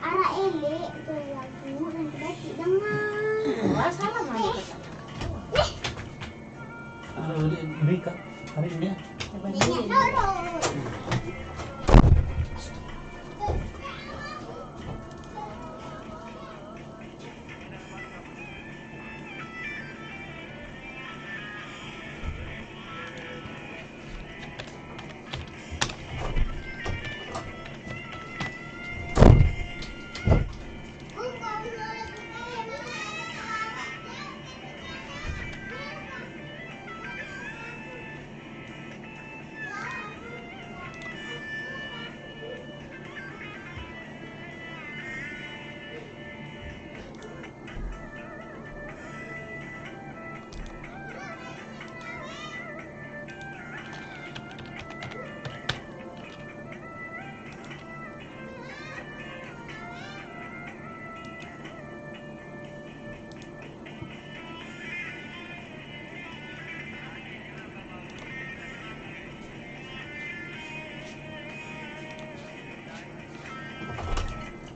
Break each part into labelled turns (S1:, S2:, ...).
S1: Arah ele itu lagu nanti baca dengan. Wah salah mana kata.
S2: Kalau berikan hari ini.
S1: Ini dulu.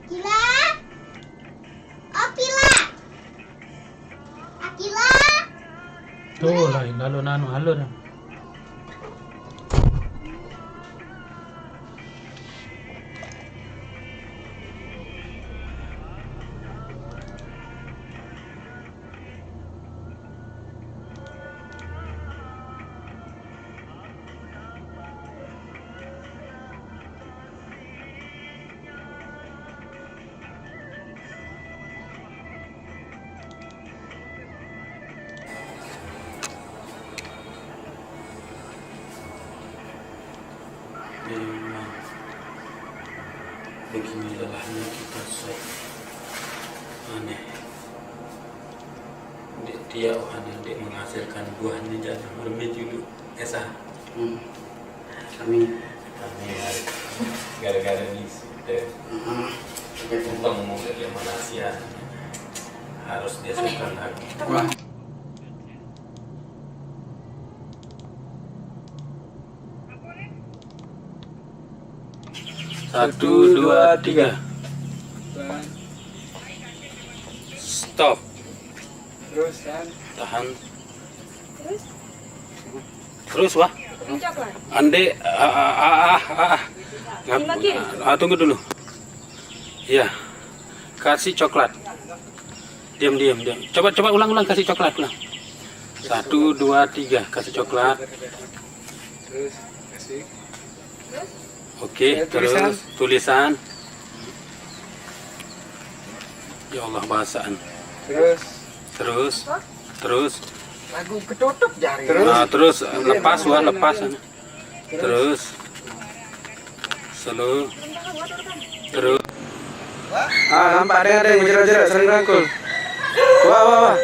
S1: Akila, Akila, Akila.
S2: Tuh lah, lalu nano halo dah. Memang begini lelahnya kita sok aneh. Dia yang dia menghasilkan buahnya jadi bermit dulu esa. Kami gara-gara ini sudah tumpang mau ke Malaysia harus dia sekan lagi. Satu, dua, tiga. Stop.
S3: Terus kan?
S2: Tahan. Terus wah. Ande tunggu dulu. Iya. Kasih coklat. Diam. Coba ulang kasih coklat ulang. 1, 2, 3 kasih coklat.
S3: Terus kasih.
S2: Oke, terus tulisan. Ya Allah bahasaan. Terus.
S3: Lagu ketutup jari.
S2: Terus lepas. Terus. Selalu. Terus.
S3: Nampak ada yang menjerat-jerat saling rangkul. Wah.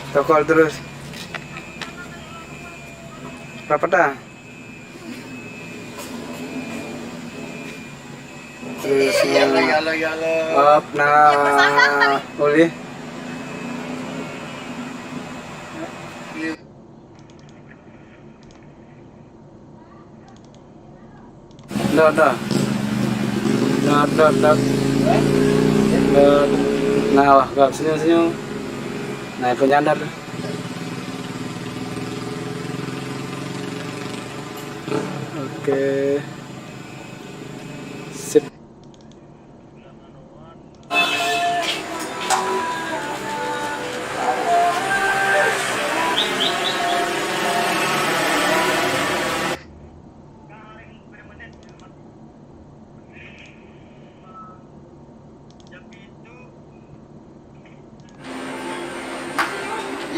S3: Tokol terus. Berapa dah? Terus up nah boleh. Dah. Nah, wah, gak senyum. Nah, aku nyadar. Oke. Sip.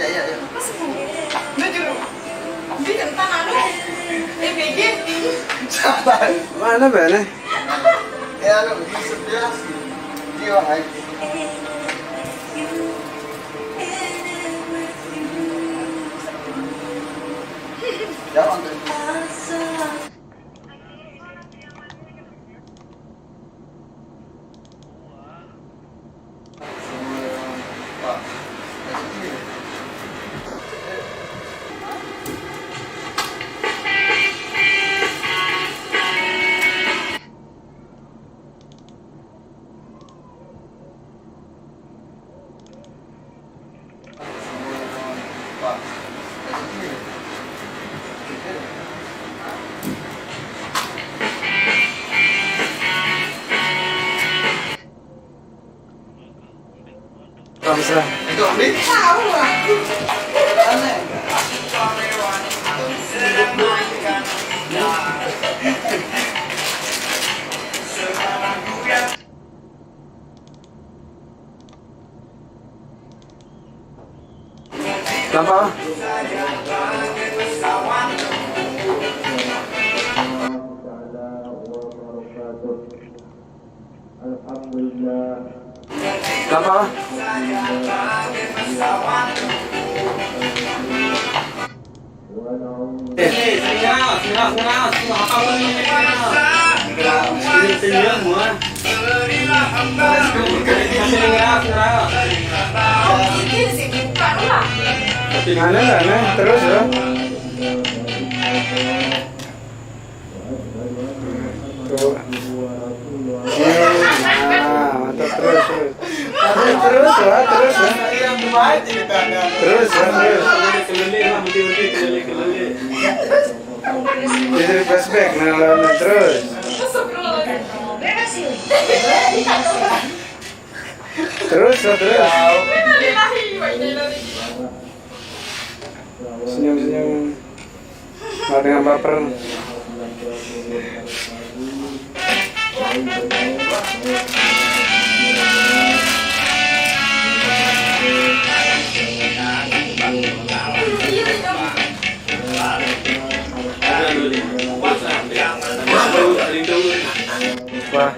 S4: Iya.
S3: Mana bene?
S4: ano, isip dia. Dia ay. Jangan tuh.
S3: Bisa.
S4: Itu ambil. Tahu lah. Aneh.
S3: Kenapa? Kenapa? Aneh, terus ya. Tuh. Nah, mantap terus. Terus ya. Terus. Jadi flashback, nah terus. Terus. Senyum. Nggak dengan baper. Wah.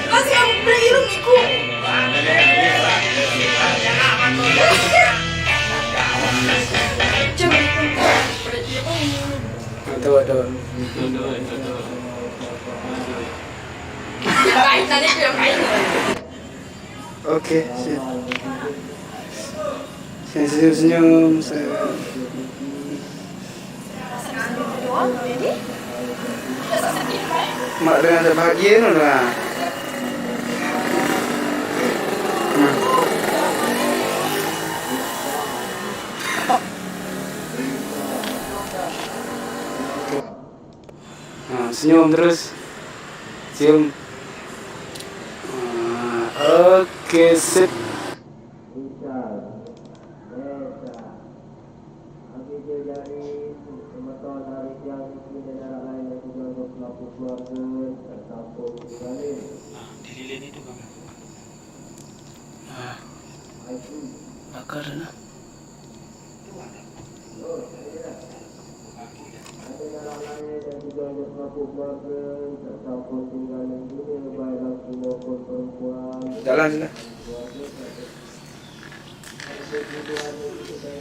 S1: Masih kamu beli ilmiku. Coba.
S3: Tuh. Oke, sip. Senyum. Mak dengan terbahagia nu lah. Nah, senyum terus. Cium. Oke, sip.
S5: Dililin itu kamu. Bakar nah.
S3: Jalan.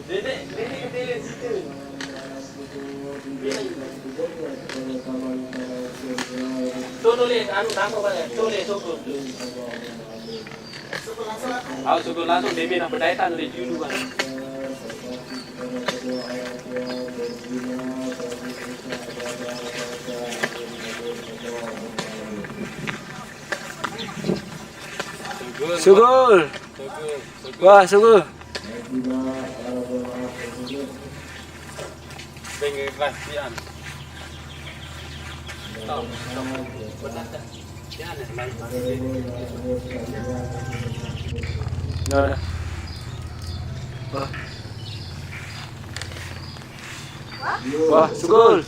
S5: Dedek ke situ. Tulis anu tangkap aja. Tulis syukur. Syukur langsung demi nak berdaya nulis dulu kan.
S3: Syukur. Wah, syukur.
S5: Pengen kasihan.
S3: Udah. Wah. Wah, sugul.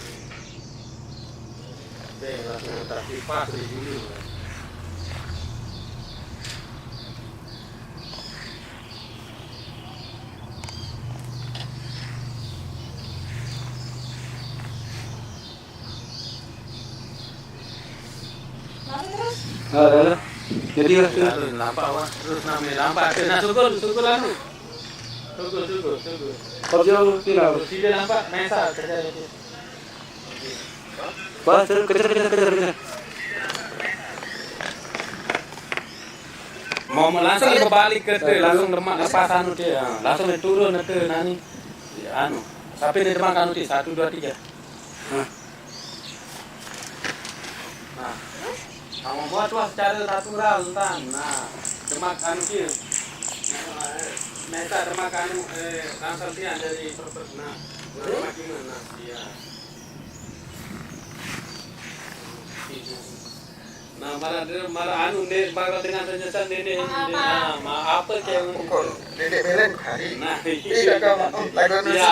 S3: Ada. Jadi
S5: Lampak wah, terus namanya lampak. Kena sugul anu. Sugul.
S3: kau jauh tinggal.
S5: Tidak lampak, mesa kerja itu.
S3: Wah, kejar.
S5: Mau langsung berbalik ke tu, langsung lepas anu dia, langsung turun ke nani, anu, sampai di depan anu dia 1, 2, 3. Nah, kamu buat wah secara natural entan, nah, demak anu dia, meta demak anu, langsung dia dari nah, demak gimana dia. Nah, malah anu nih, bakal dengan penjelasan ini, apa kayak
S4: Pukul dedek belen hari.
S5: nah,
S4: Tidak kamu lagu
S5: ya,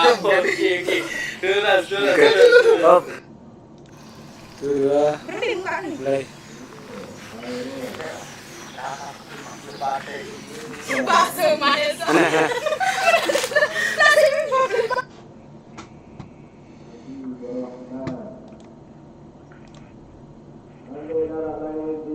S4: nasi
S5: oke, terus.
S3: Stop. Dua. Mulai.
S4: Bahasa mana?